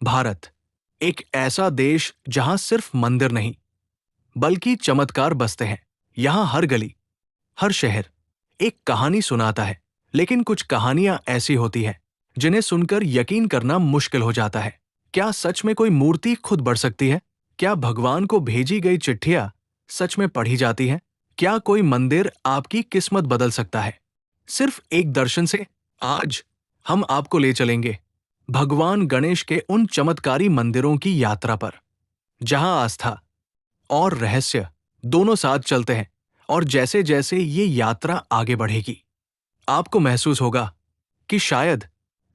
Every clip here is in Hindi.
भारत एक ऐसा देश जहां सिर्फ मंदिर नहीं बल्कि चमत्कार बसते हैं। यहां हर गली, हर शहर एक कहानी सुनाता है। लेकिन कुछ कहानियां ऐसी होती हैं जिन्हें सुनकर यकीन करना मुश्किल हो जाता है। क्या सच में कोई मूर्ति खुद बढ़ सकती है? क्या भगवान को भेजी गई चिट्ठियां सच में पढ़ी जाती हैं? क्या कोई मंदिर आपकी किस्मत बदल सकता है सिर्फ एक दर्शन से? आज हम आपको ले चलेंगे भगवान गणेश के उन चमत्कारी मंदिरों की यात्रा पर, जहां आस्था और रहस्य दोनों साथ चलते हैं। और जैसे जैसे ये यात्रा आगे बढ़ेगी, आपको महसूस होगा कि शायद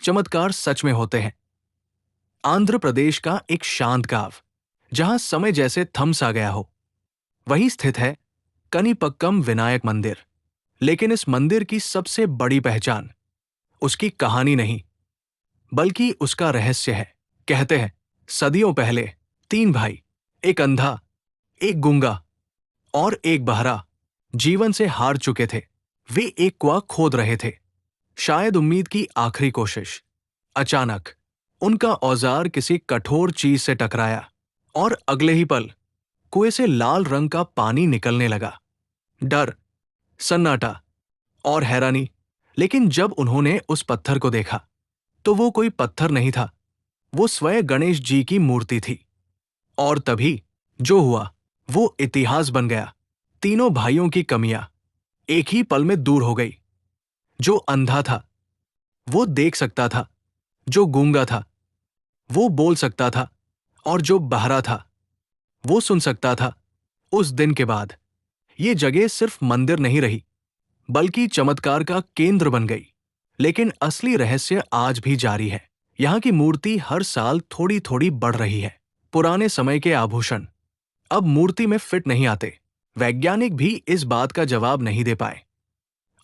चमत्कार सच में होते हैं। आंध्र प्रदेश का एक शांत गांव, जहां समय जैसे थम सा गया हो, वहीं स्थित है कनीपक्कम विनायक मंदिर। लेकिन इस मंदिर की सबसे बड़ी पहचान उसकी कहानी नहीं बल्कि उसका रहस्य है। कहते हैं सदियों पहले तीन भाई, एक अंधा, एक गूंगा और एक बहरा, जीवन से हार चुके थे। वे एक कुआं खोद रहे थे, शायद उम्मीद की आखिरी कोशिश। अचानक उनका औजार किसी कठोर चीज से टकराया और अगले ही पल कुएं से लाल रंग का पानी निकलने लगा। डर, सन्नाटा और हैरानी। लेकिन जब उन्होंने उस पत्थर को देखा तो वो कोई पत्थर नहीं था, वो स्वयं गणेश जी की मूर्ति थी। और तभी जो हुआ वो इतिहास बन गया। तीनों भाइयों की कमियां एक ही पल में दूर हो गई। जो अंधा था वो देख सकता था, जो गूंगा था वो बोल सकता था, और जो बहरा था वो सुन सकता था। उस दिन के बाद ये जगह सिर्फ मंदिर नहीं रही बल्कि चमत्कार का केंद्र बन गई। लेकिन असली रहस्य आज भी जारी है। यहाँ की मूर्ति हर साल थोड़ी थोड़ी बढ़ रही है। पुराने समय के आभूषण अब मूर्ति में फिट नहीं आते। वैज्ञानिक भी इस बात का जवाब नहीं दे पाए।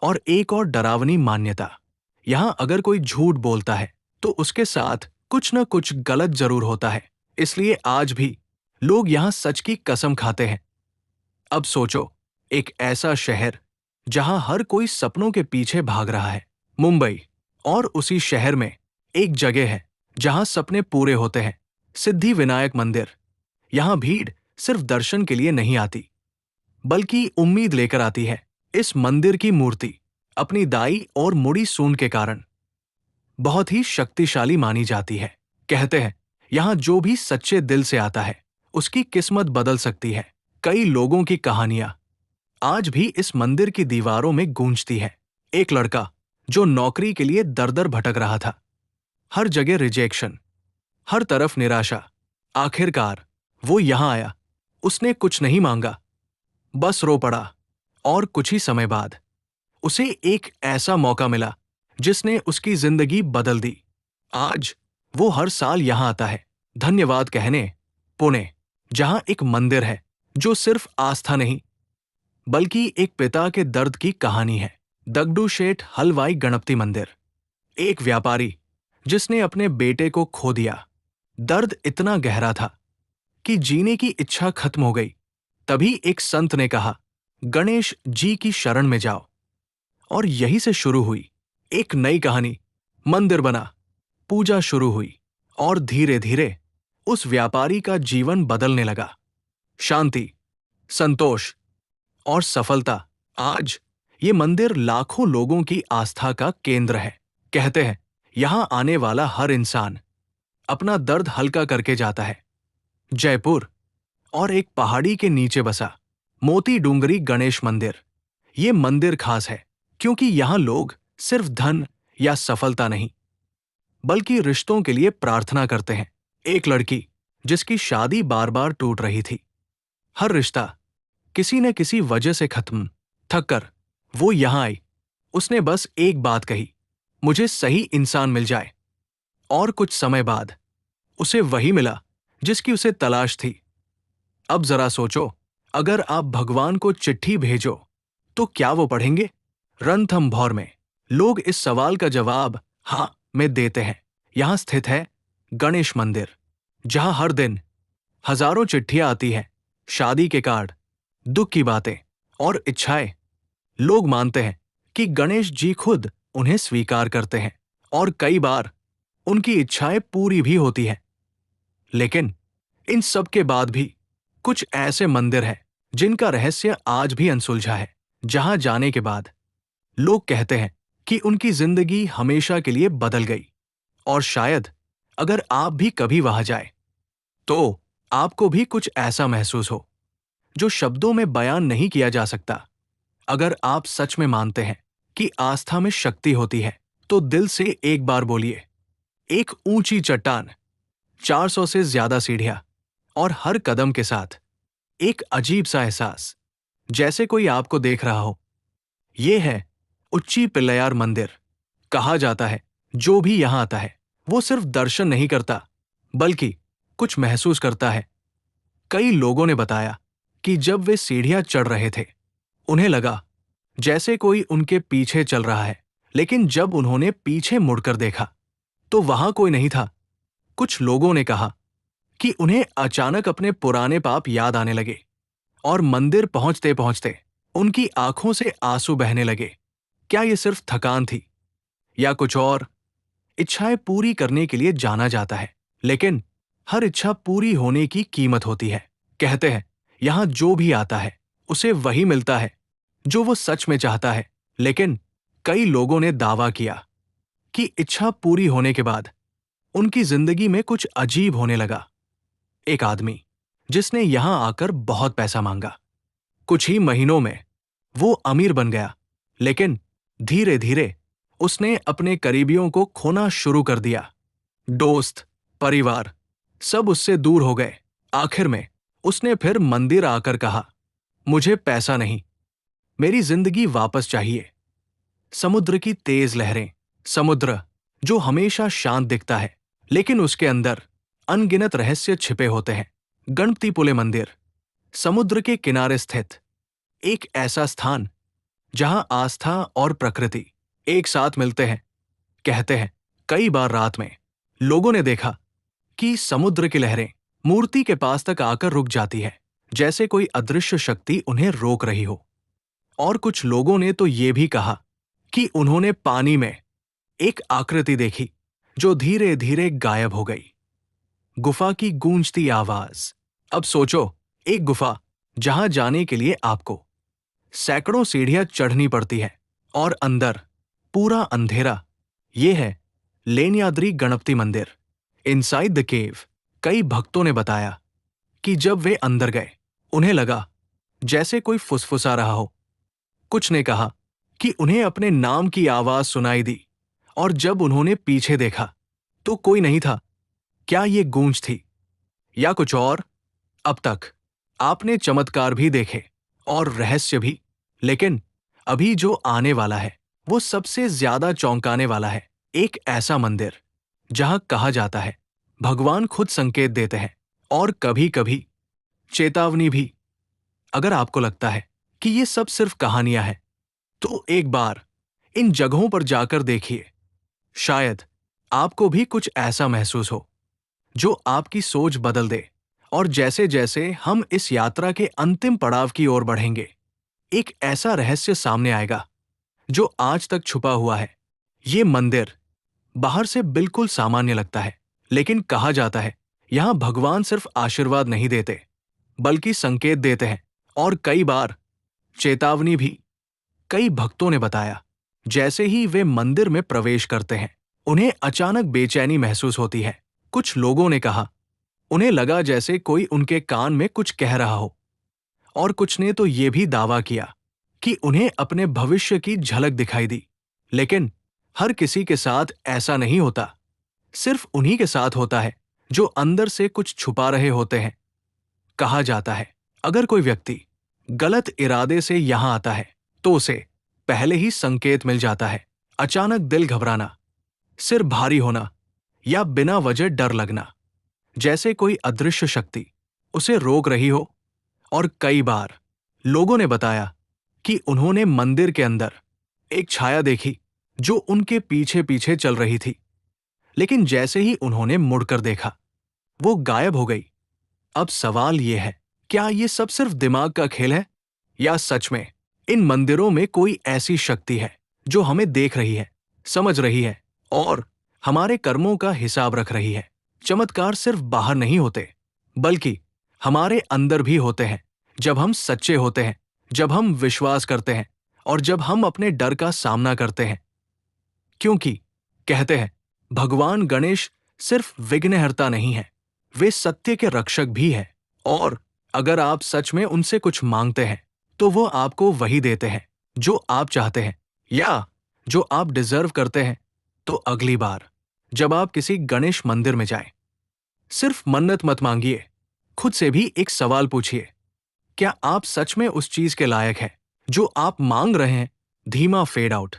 और एक और डरावनी मान्यता, यहां अगर कोई झूठ बोलता है तो उसके साथ कुछ न कुछ गलत जरूर होता है। इसलिए आज भी लोग यहां सच की कसम खाते हैं। अब सोचो, एक ऐसा शहर जहां हर कोई सपनों के पीछे भाग रहा है, मुंबई। और उसी शहर में एक जगह है जहां सपने पूरे होते हैं, सिद्धि विनायक मंदिर। यहां भीड़ सिर्फ दर्शन के लिए नहीं आती बल्कि उम्मीद लेकर आती है। इस मंदिर की मूर्ति अपनी दाई और मुड़ी सूंड के कारण बहुत ही शक्तिशाली मानी जाती है। कहते हैं यहां जो भी सच्चे दिल से आता है उसकी किस्मत बदल सकती है। कई लोगों की कहानियां आज भी इस मंदिर की दीवारों में गूंजती है। एक लड़का जो नौकरी के लिए दर दर भटक रहा था, हर जगह रिजेक्शन, हर तरफ निराशा। आखिरकार वो यहां आया। उसने कुछ नहीं मांगा, बस रो पड़ा। और कुछ ही समय बाद उसे एक ऐसा मौका मिला जिसने उसकी जिंदगी बदल दी। आज वो हर साल यहां आता है धन्यवाद कहने। पुणे, जहां एक मंदिर है जो सिर्फ आस्था नहीं बल्कि एक पिता के दर्द की कहानी है। दगडू शेठ हलवाई गणपति मंदिर। एक व्यापारी जिसने अपने बेटे को खो दिया। दर्द इतना गहरा था कि जीने की इच्छा खत्म हो गई। तभी एक संत ने कहा, गणेश जी की शरण में जाओ। और यहीं से शुरू हुई एक नई कहानी। मंदिर बना, पूजा शुरू हुई और धीरे धीरे उस व्यापारी का जीवन बदलने लगा। शांति, संतोष और सफलता। आज ये मंदिर लाखों लोगों की आस्था का केंद्र है। कहते हैं यहां आने वाला हर इंसान अपना दर्द हल्का करके जाता है। जयपुर और एक पहाड़ी के नीचे बसा मोती डूंगरी गणेश मंदिर। ये मंदिर खास है क्योंकि यहां लोग सिर्फ धन या सफलता नहीं बल्कि रिश्तों के लिए प्रार्थना करते हैं। एक लड़की जिसकी शादी बार बार टूट रही थी, हर रिश्ता किसी न किसी वजह से खत्म। थक कर वो यहां आई। उसने बस एक बात कही, मुझे सही इंसान मिल जाए। और कुछ समय बाद उसे वही मिला जिसकी उसे तलाश थी। अब जरा सोचो, अगर आप भगवान को चिट्ठी भेजो तो क्या वो पढ़ेंगे? रणथंभौर में लोग इस सवाल का जवाब हाँ में देते हैं। यहां स्थित है गणेश मंदिर, जहां हर दिन हजारों चिट्ठियां आती हैं, शादी के कार्ड, दुख की बातें और इच्छाएं। लोग मानते हैं कि गणेश जी खुद उन्हें स्वीकार करते हैं और कई बार उनकी इच्छाएं पूरी भी होती हैं। लेकिन इन सब के बाद भी कुछ ऐसे मंदिर हैं जिनका रहस्य आज भी अनसुलझा है, जहां जाने के बाद लोग कहते हैं कि उनकी जिंदगी हमेशा के लिए बदल गई। और शायद अगर आप भी कभी वहां जाए तो आपको भी कुछ ऐसा महसूस हो जो शब्दों में बयान नहीं किया जा सकता। अगर आप सच में मानते हैं कि आस्था में शक्ति होती है तो दिल से एक बार बोलिए, एक ऊंची चट्टान, 400 से ज्यादा सीढ़ियां और हर कदम के साथ एक अजीब सा एहसास, जैसे कोई आपको देख रहा हो। ये है उच्ची पिल्लैयार मंदिर। कहा जाता है जो भी यहां आता है वो सिर्फ दर्शन नहीं करता बल्कि कुछ महसूस करता है। कई लोगों ने बताया कि जब वे सीढ़ियां चढ़ रहे थे उन्हें लगा जैसे कोई उनके पीछे चल रहा है, लेकिन जब उन्होंने पीछे मुड़कर देखा तो वहां कोई नहीं था। कुछ लोगों ने कहा कि उन्हें अचानक अपने पुराने पाप याद आने लगे और मंदिर पहुंचते पहुंचते उनकी आंखों से आंसू बहने लगे। क्या ये सिर्फ थकान थी या कुछ और? इच्छाएं पूरी करने के लिए जाना जाता है, लेकिन हर इच्छा पूरी होने की कीमत होती है। कहते हैं यहां जो भी आता है उसे वही मिलता है जो वो सच में चाहता है। लेकिन कई लोगों ने दावा किया कि इच्छा पूरी होने के बाद उनकी जिंदगी में कुछ अजीब होने लगा। एक आदमी जिसने यहां आकर बहुत पैसा मांगा, कुछ ही महीनों में वो अमीर बन गया, लेकिन धीरे धीरे उसने अपने करीबियों को खोना शुरू कर दिया। दोस्त, परिवार सब उससे दूर हो गए। आखिर में उसने फिर मंदिर आकर कहा, मुझे पैसा नहीं, मेरी जिंदगी वापस चाहिए। समुद्र की तेज लहरें, समुद्र जो हमेशा शांत दिखता है लेकिन उसके अंदर अनगिनत रहस्य छिपे होते हैं। गणपतिपुले मंदिर, समुद्र के किनारे स्थित एक ऐसा स्थान जहां आस्था और प्रकृति एक साथ मिलते हैं। कहते हैं कई बार रात में लोगों ने देखा कि समुद्र की लहरें मूर्ति के पास तक आकर रुक जाती है, जैसे कोई अदृश्य शक्ति उन्हें रोक रही हो। और कुछ लोगों ने तो ये भी कहा कि उन्होंने पानी में एक आकृति देखी जो धीरे धीरे गायब हो गई। गुफा की गूंजती आवाज। अब सोचो, एक गुफा जहां जाने के लिए आपको सैकड़ों सीढ़ियां चढ़नी पड़ती है और अंदर पूरा अंधेरा। ये है लेन्याद्री गणपति मंदिर, इनसाइड द केव। कई भक्तों ने बताया कि जब वे अंदर गए उन्हें लगा जैसे कोई फुसफुसा रहा हो। कुछ ने कहा कि उन्हें अपने नाम की आवाज सुनाई दी और जब उन्होंने पीछे देखा तो कोई नहीं था। क्या ये गूंज थी या कुछ और? अब तक आपने चमत्कार भी देखे और रहस्य भी, लेकिन अभी जो आने वाला है वो सबसे ज्यादा चौंकाने वाला है। एक ऐसा मंदिर जहां कहा जाता है भगवान खुद संकेत देते हैं और कभी कभी चेतावनी भी। अगर आपको लगता है कि ये सब सिर्फ कहानियां हैं तो एक बार इन जगहों पर जाकर देखिए। शायद आपको भी कुछ ऐसा महसूस हो जो आपकी सोच बदल दे। और जैसे जैसे हम इस यात्रा के अंतिम पड़ाव की ओर बढ़ेंगे, एक ऐसा रहस्य सामने आएगा जो आज तक छुपा हुआ है। ये मंदिर बाहर से बिल्कुल सामान्य लगता है, लेकिन कहा जाता है यहां भगवान सिर्फ आशीर्वाद नहीं देते बल्कि संकेत देते हैं और कई बार चेतावनी भी। कई भक्तों ने बताया जैसे ही वे मंदिर में प्रवेश करते हैं उन्हें अचानक बेचैनी महसूस होती है। कुछ लोगों ने कहा उन्हें लगा जैसे कोई उनके कान में कुछ कह रहा हो, और कुछ ने तो ये भी दावा किया कि उन्हें अपने भविष्य की झलक दिखाई दी। लेकिन हर किसी के साथ ऐसा नहीं होता, सिर्फ उन्हीं के साथ होता है जो अंदर से कुछ छुपा रहे होते हैं। कहा जाता है अगर कोई व्यक्ति गलत इरादे से यहां आता है तो उसे पहले ही संकेत मिल जाता है। अचानक दिल घबराना, सिर भारी होना या बिना वजह डर लगना, जैसे कोई अदृश्य शक्ति उसे रोक रही हो। और कई बार लोगों ने बताया कि उन्होंने मंदिर के अंदर एक छाया देखी जो उनके पीछे पीछे चल रही थी, लेकिन जैसे ही उन्होंने मुड़कर देखा वो गायब हो गई। अब सवाल ये है, क्या ये सब सिर्फ दिमाग का खेल है या सच में इन मंदिरों में कोई ऐसी शक्ति है जो हमें देख रही है, समझ रही है और हमारे कर्मों का हिसाब रख रही है? चमत्कार सिर्फ बाहर नहीं होते, बल्कि हमारे अंदर भी होते हैं। जब हम सच्चे होते हैं, जब हम विश्वास करते हैं और जब हम अपने डर का सामना करते हैं। क्योंकि कहते हैं, भगवान गणेश सिर्फ विघ्नहर्ता नहीं है, वे सत्य के रक्षक भी हैं। और अगर आप सच में उनसे कुछ मांगते हैं, तो वो आपको वही देते हैं जो आप चाहते हैं या जो आप डिजर्व करते हैं। तो अगली बार जब आप किसी गणेश मंदिर में जाएं, सिर्फ मन्नत मत मांगिए, खुद से भी एक सवाल पूछिए, क्या आप सच में उस चीज के लायक हैं जो आप मांग रहे हैं? धीमा फेड आउट।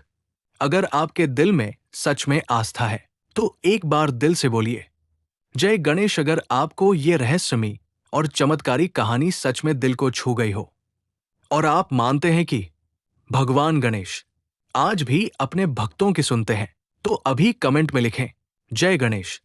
अगर आपके दिल में सच में आस्था है, तो एक बार दिल से बोलिए, जय गणेश। अगर आपको ये रहस्यमयी और चमत्कारी कहानी सच में दिल को छू गई हो और आप मानते हैं कि भगवान गणेश आज भी अपने भक्तों की सुनते हैं, तो अभी कमेंट में लिखें, जय गणेश।